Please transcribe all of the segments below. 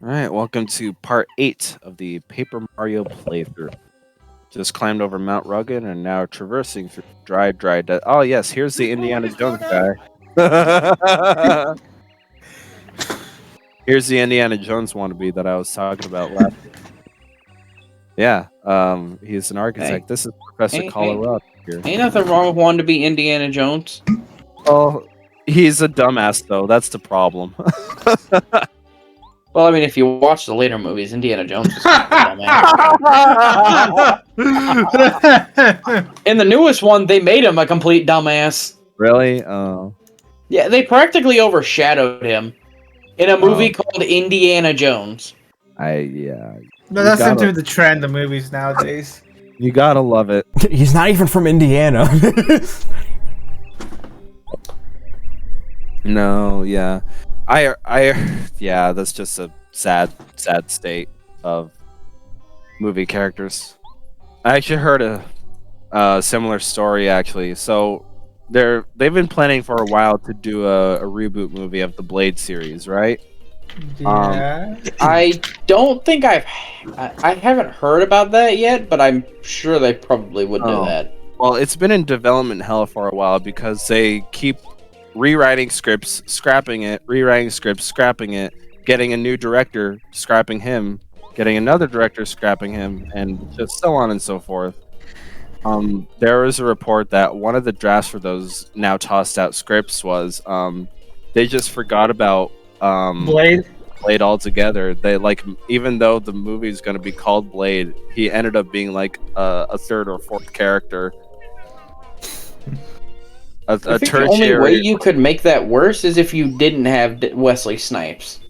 All right, welcome to part 8 of the Paper Mario playthrough. Just climbed over Mount Rugged and now traversing through dry desert. Oh yes, here's the Indiana Jones guy. Here's the Indiana Jones wannabe that I was talking about last. Yeah, he's an architect. This is Professor Colorado here. Ain't nothing wrong with wanting to be Indiana Jones. Oh, he's a dumbass though. That's the problem. Well, I mean, if you watch the later movies, Indiana Jones is kind of a dumbass. In the newest one, they made him a complete dumbass. Really? Oh. Yeah, they practically overshadowed him in a movie called Indiana Jones. Yeah. No, that seems to be the trend of movies nowadays. You gotta love it. He's not even from Indiana. No, yeah. Yeah, that's just a sad state of movie characters. I actually heard a similar story actually. So they've been planning for a while to do a reboot movie of the Blade series, right? Yeah. I don't think I haven't heard about that yet, but I'm sure they probably would do that. Well, it's been in development hell for a while because they keep rewriting scripts, scrapping it, rewriting scripts, scrapping it, getting a new director, scrapping him, getting another director, scrapping him, and just so on and so forth. There was a report that one of the drafts for those now tossed out scripts was they just forgot about Blade altogether. They even though the movie is going to be called Blade, he ended up being like a third or fourth character. I think the only way you could make that worse is if you didn't have Wesley Snipes.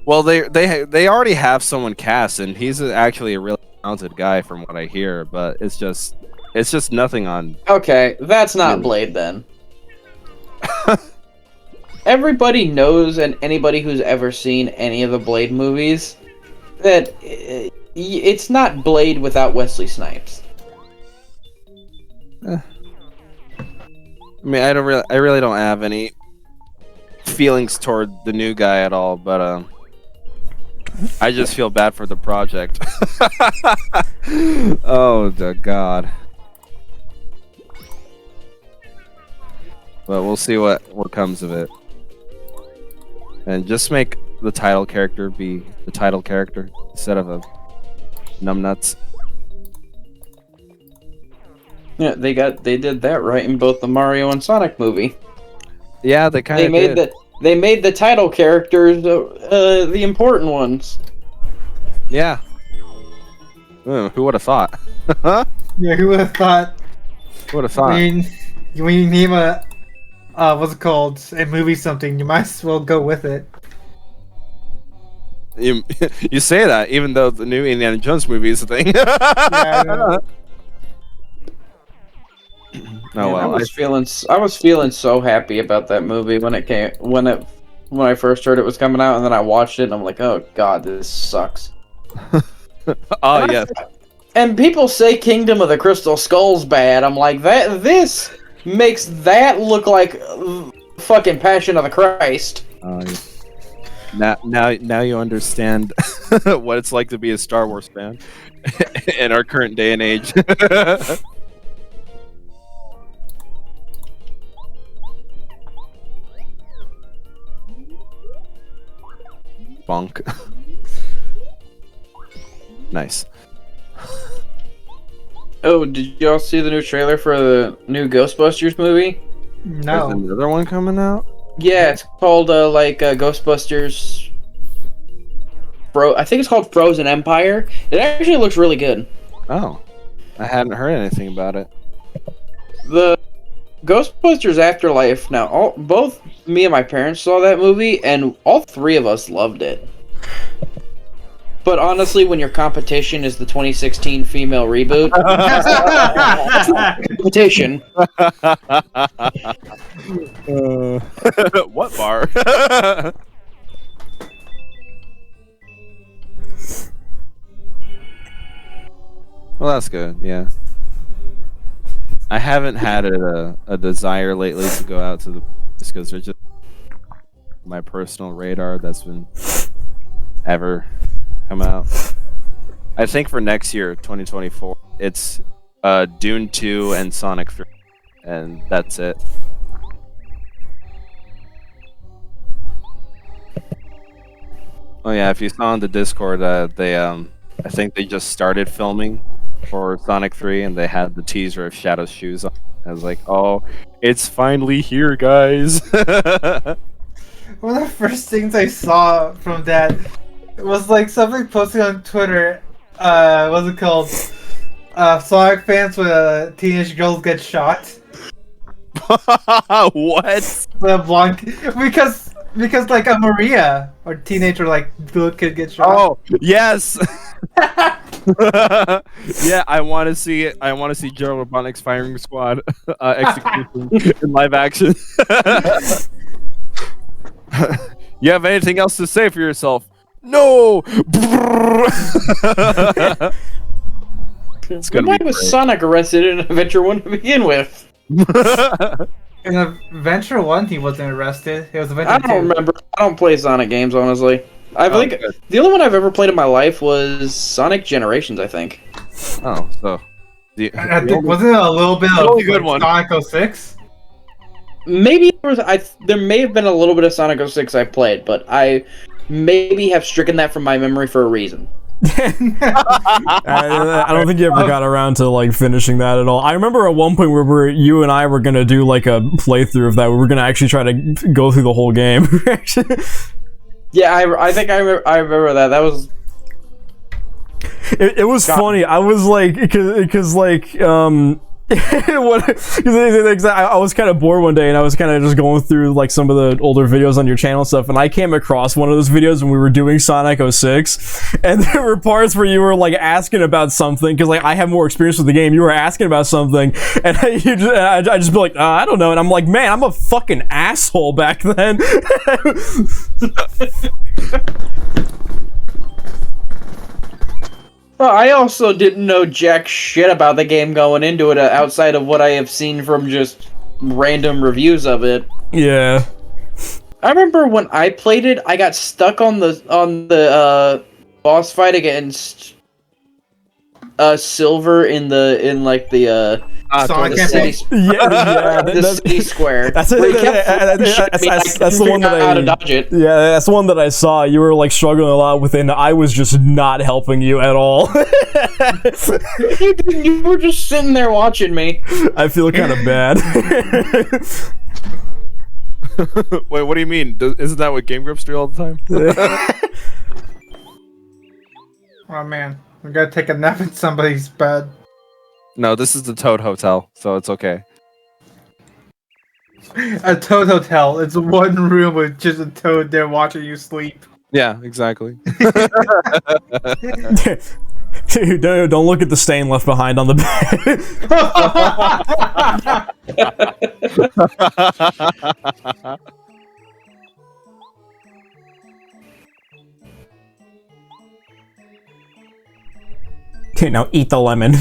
Well, they already have someone cast, and he's actually a really talented guy from what I hear. But it's just nothing on. Okay, that's not Blade then. Everybody knows, and anybody who's ever seen any of the Blade movies, that it's not Blade without Wesley Snipes. I mean, I really don't have any feelings toward the new guy at all, but I just feel bad for the project. Oh, the God. But we'll see what comes of it. And just make the title character be the title character instead of a numbnuts. Yeah, they did that right in both the Mario and Sonic movie. Yeah, they kind of did. They made the title characters the important ones. Yeah. Who would have thought? Yeah, who would have thought? Who would have thought? When you name a what's it called, a movie something, you might as well go with it. You say that even though the new Indiana Jones movie is a thing. Yeah, I know. Oh well, I was feeling so happy about that movie when I first heard it was coming out, and then I watched it and I'm like, oh God, this sucks. Oh yes. And people say Kingdom of the Crystal Skull's bad. I'm like, this makes that look like fucking Passion of the Christ. Now you understand what it's like to be a Star Wars fan in our current day and age. Bonk. Nice. Oh, did y'all see the new trailer for the new Ghostbusters movie? No. There's another one coming out? Yeah, it's called Ghostbusters. I think it's called Frozen Empire. It actually looks really good. Oh, I hadn't heard anything about it. The Ghostbusters Afterlife. Now, both me and my parents saw that movie, and all three of us loved it. But honestly, when your competition is the 2016 female reboot, competition. What bar? Well, that's good. Yeah. I haven't had a desire lately to go out to the just because there's just my personal radar that's been ever come out. I think for next year, 2024, it's Dune 2 and Sonic 3, and that's it. Oh yeah, if you saw on the Discord, they I think they just started filming for Sonic 3, and they had the teaser of Shadow's shoes on. I was like, oh, it's finally here, guys. One of the first things I saw from that was like something posted on Twitter. What's it called? Sonic fans with teenage girls get shot. What? The blonde, because like a Maria or teenager like little kid gets shot. Oh yes. Yeah, I want to see it. I want to see Joe Robotnik's firing squad execution in live action. You have anything else to say for yourself? No. It's gonna Why be was great. Sonic arrested in Adventure 1 to begin with? In Adventure 1, he wasn't arrested. It was Adventure I 2. don't remember. I don't play Sonic games, honestly. I think good. the only one I've ever played in my life was Sonic Generations, I think. Oh, so I think wasn't it a little bit of only good one. Sonic 06? Maybe there may have been a little bit of Sonic 06 I played, but I maybe have stricken that from my memory for a reason. I don't think you ever got around to like finishing that at all. I remember at one point where you and I were gonna do like a playthrough of that. We were gonna actually try to go through the whole game. Yeah, I think I remember that. That was It was funny. I was like, because like I was kind of bored one day, and I was kind of just going through like some of the older videos on your channel and stuff, and I came across one of those videos when we were doing Sonic 06, and there were parts where you were like asking about something, because like I have more experience with the game. You were asking about something, and I just be like, I don't know, and I'm like, man, I'm a fucking asshole back then. Well, I also didn't know jack shit about the game going into it outside of what I have seen from just random reviews of it. Yeah. I remember when I played it, I got stuck on the boss fight against Silver in the Sonic the campaign? city, Yeah, city square. That's where he kept the one that how to dodge it. Yeah, that's the one that I saw. You were like struggling a lot with it, and I was just not helping you at all. You were just sitting there watching me. I feel kind of bad. Wait, what do you mean? Isn't that what Game Grumps do all the time? Oh man, we gotta take a nap in somebody's bed. No, this is the Toad Hotel, so it's okay. A Toad Hotel. It's one room with just a toad there watching you sleep. Yeah, exactly. Dude, don't look at the stain left behind on the bed. Okay, now eat the lemon.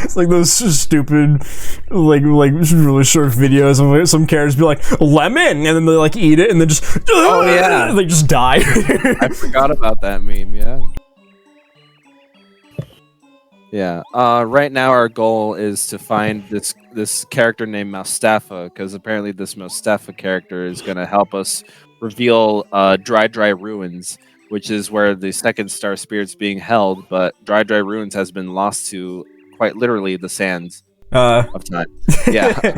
It's like those stupid, like really short videos of some characters be like lemon, and then they like eat it, and then just they just die. I forgot about that meme. Yeah. Yeah. Right now, our goal is to find this character named Mustafa, because apparently this Mustafa character is going to help us reveal Dry Ruins, which is where the second star spirit's being held. But Dry Ruins has been lost to quite literally the sands of time. Yeah.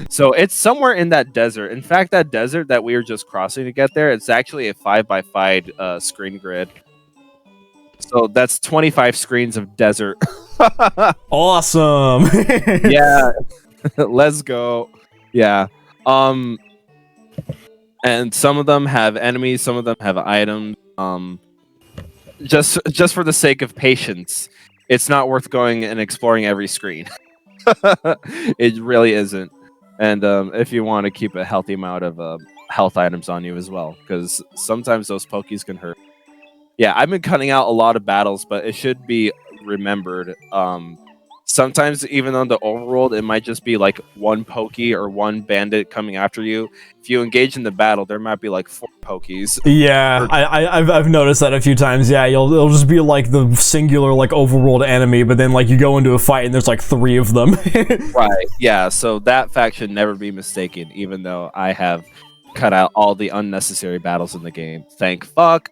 So it's somewhere in that desert. In fact, that desert that we were just crossing to get there, it's actually a 5x5 screen grid. So that's 25 screens of desert. Awesome. Yeah. Let's go. Yeah. And some of them have enemies, some of them have items. Just for the sake of patience, it's not worth going and exploring every screen. It really isn't. And if you want to keep a healthy amount of health items on you as well, because sometimes those pokies can hurt. Yeah, I've been cutting out a lot of battles, but it should be remembered. sometimes even on the overworld, it might just be like one pokey or one bandit coming after you. If you engage in the battle, there might be like 4 pokies. Yeah, I've noticed that a few times. Yeah, it'll just be like the singular like overworld enemy, but then like you go into a fight and there's like 3 of them. Right. Yeah. So that fact should never be mistaken, even though I have cut out all the unnecessary battles in the game. Thank fuck.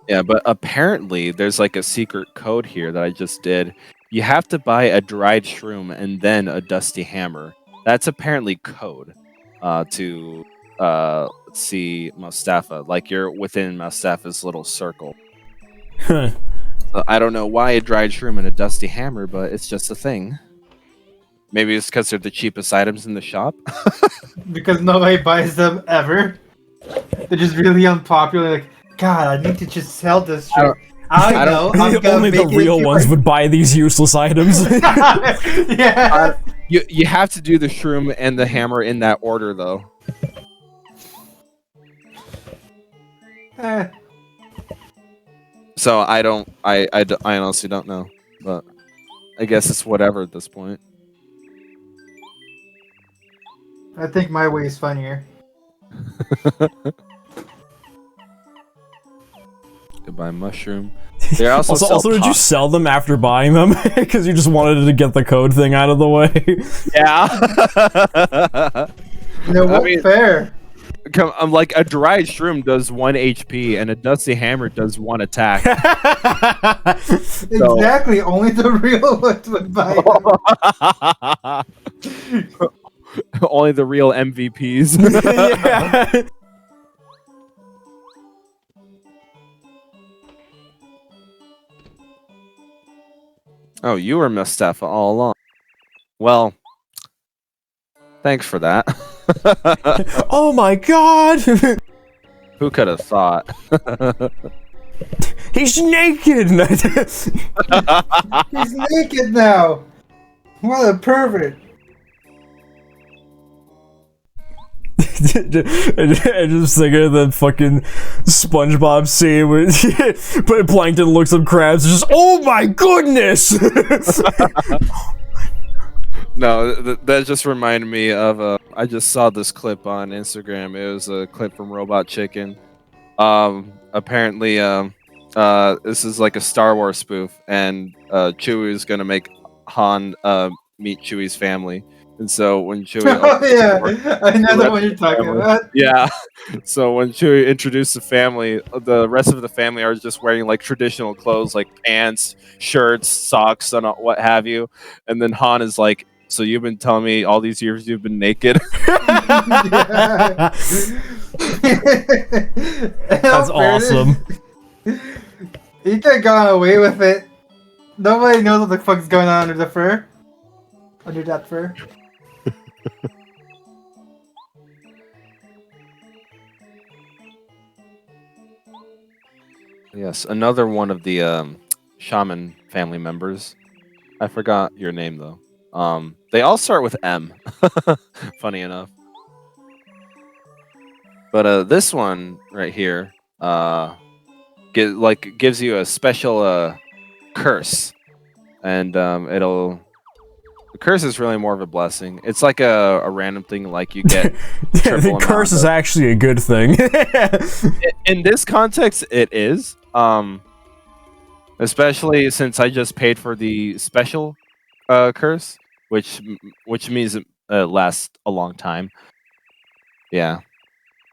Yeah, but apparently there's like a secret code here that I just did. You have to buy a dried shroom and then a dusty hammer. That's apparently code to see Mustafa. Like you're within Mustafa's little circle. I don't know why a dried shroom and a dusty hammer, but it's just a thing. Maybe it's because they're the cheapest items in the shop. Because nobody buys them ever. They're just really unpopular. Like, God, I need to just sell this shit. I know. I'm gonna Only the make it real ones would buy these useless items. Yeah. You have to do the shroom and the hammer in that order, though. So I honestly don't know, but I guess it's whatever at this point. I think my way is funnier. Goodbye, mushroom. They also also did you sell them after buying them? Because you just wanted to get the code thing out of the way? Yeah. No, what fair? I'm like, a dried shroom does 1 HP and a dusty hammer does 1 attack. Exactly. Only the real ones would buy them. Only the real MVPs. Yeah. Oh, you were Mustafa all along. Well, thanks for that. Oh my god! Who could have thought? He's naked! He's naked now. What a pervert. I just thinking of that fucking SpongeBob scene where Plankton looks up crabs and just, oh my goodness! No, that just reminded me of I just saw this clip on Instagram. It was a clip from Robot Chicken. Apparently, this is like a Star Wars spoof, and Chewie is gonna make Han meet Chewie's family. And so when Chewie, Oh yeah, I know the one you're talking about. Yeah. So when Chewie introduced the family, the rest of the family are just wearing like traditional clothes, like pants, shirts, socks, and what have you. And then Han is like, "So you've been telling me all these years you've been naked?" That's awesome. He could have gone away with it. Nobody knows what the fuck's going on under the fur. Under that fur. Yes, another one of the shaman family members. I forgot your name though. They all start with M. Funny enough. But this one right here gives you a special curse, and the curse is really more of a blessing. It's like a random thing, like you get. The curse is actually a good thing. In this context, it is. Especially since I just paid for the special curse, which means it lasts a long time. Yeah.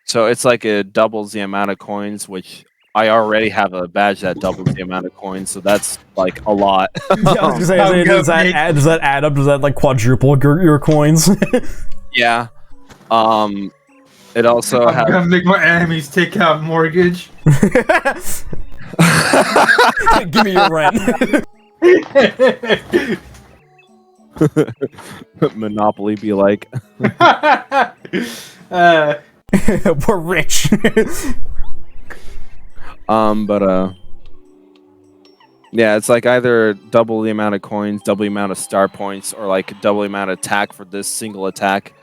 So it's like it doubles the amount of coins, which I already have a badge that doubles the amount of coins, so that's like a lot. Yeah, I was gonna say, does that add up? Does that like quadruple your coins? I'm Yeah. It also has. gonna make my enemies take out mortgage. Give me your rent. Monopoly be like. We're rich. But Yeah, it's like either double the amount of coins, double the amount of star points, or like double the amount of attack for this single attack,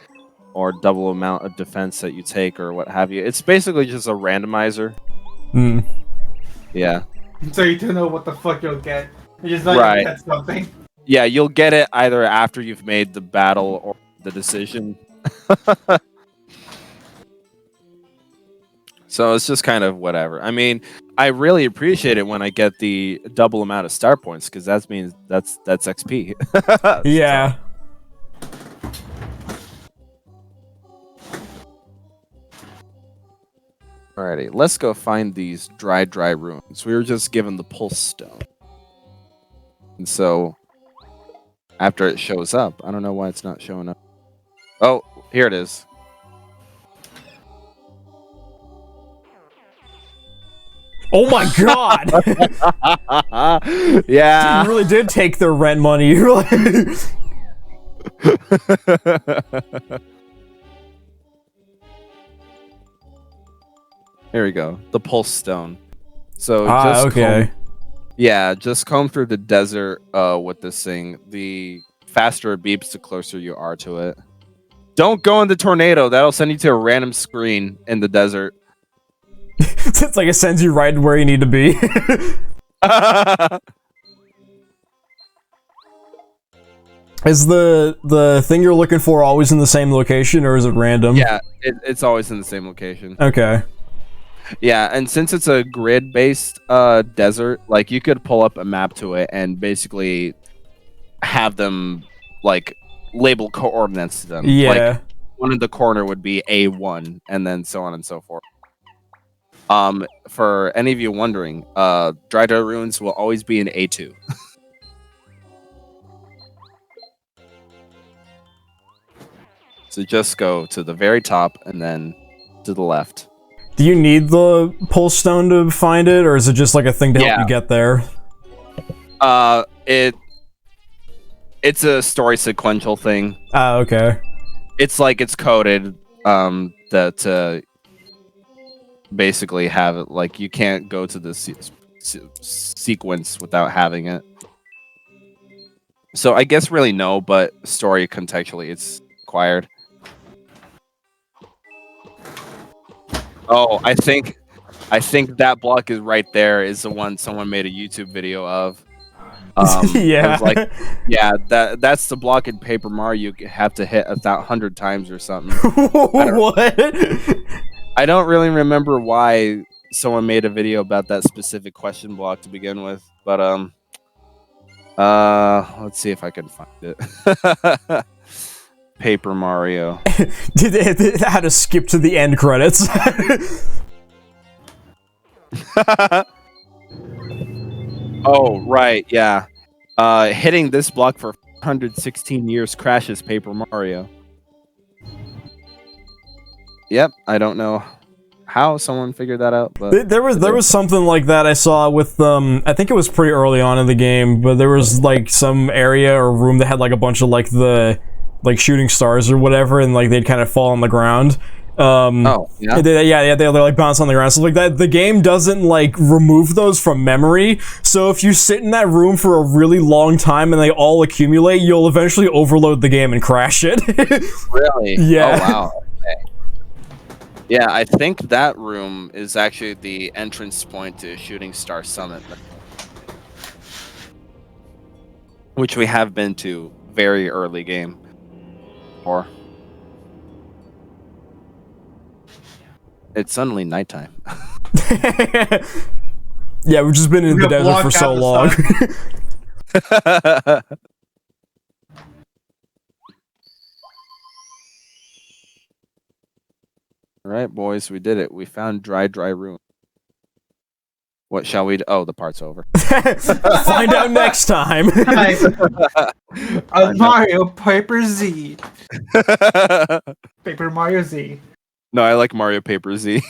or double amount of defense that you take, or what have you. It's basically just a randomizer. Hmm. Yeah. So you don't know what the fuck you'll get. You just know Right. you'll get something. Yeah, you'll get it either after you've made the battle or the decision. So it's just kind of whatever. I mean, I really appreciate it when I get the double amount of star points because that means that's XP. Yeah. Alrighty, let's go find these dry ruins. We were just given the pulse stone. And so after it shows up, I don't know why it's not showing up. Oh, here it is. Oh my god! Yeah. You really did take their rent money. Here we go. The pulse stone. So okay. just comb through the desert with this thing. The faster it beeps, the closer you are to it. Don't go in the tornado. That'll send you to a random screen in the desert. It's like it sends you right where you need to be. Is the thing you're looking for always in the same location, or is it random? Yeah, it's always in the same location. Okay. Yeah, and since it's a grid-based desert, like you could pull up a map to it and basically have them like label coordinates to them. Yeah. Like one in the corner would be A1, and then so on and so forth. For any of you wondering, dry ruins will always be in A2. So just go to the very top and then to the left. Do you need the pulse stone to find it, or is it just like a thing to help you get there? It's a story sequential thing. Ah, okay. It's like it's coded that basically have it, like you can't go to the sequence without having it. So I guess really no, but story contextually it's required. Oh, I think that block is right there is the one someone made a YouTube video of. Yeah. It was like, yeah, that's the block in Paper Mario you have to hit 100 times or something. What? I don't really remember why someone made a video about that specific question block to begin with, but let's see if I can find it. Paper Mario. Did they had to skip to the end credits? Oh, right, yeah. Hitting this block for 116 years crashes Paper Mario. Yep, I don't know how someone figured that out, but there was something like that I saw with I think it was pretty early on in the game, but there was like some area or room that had like a bunch of like the shooting stars or whatever, and like they'd kind of fall on the ground. They like bounce on the ground, so like that. The game doesn't like remove those from memory, so if you sit in that room for a really long time and they all accumulate, you'll eventually overload the game and crash it. Really? Yeah. Oh wow. Okay. Yeah, I think that room is actually the entrance point to Shooting Star Summit, which we have been to very early game. Or it's suddenly nighttime. Yeah, we've just been in the desert for so long. All right, boys, we did it. We found dry ruin. What shall we do? Oh, the part's over. Find out next time. Mario Paper Z. Paper Mario Z. No, I like Mario Paper Z.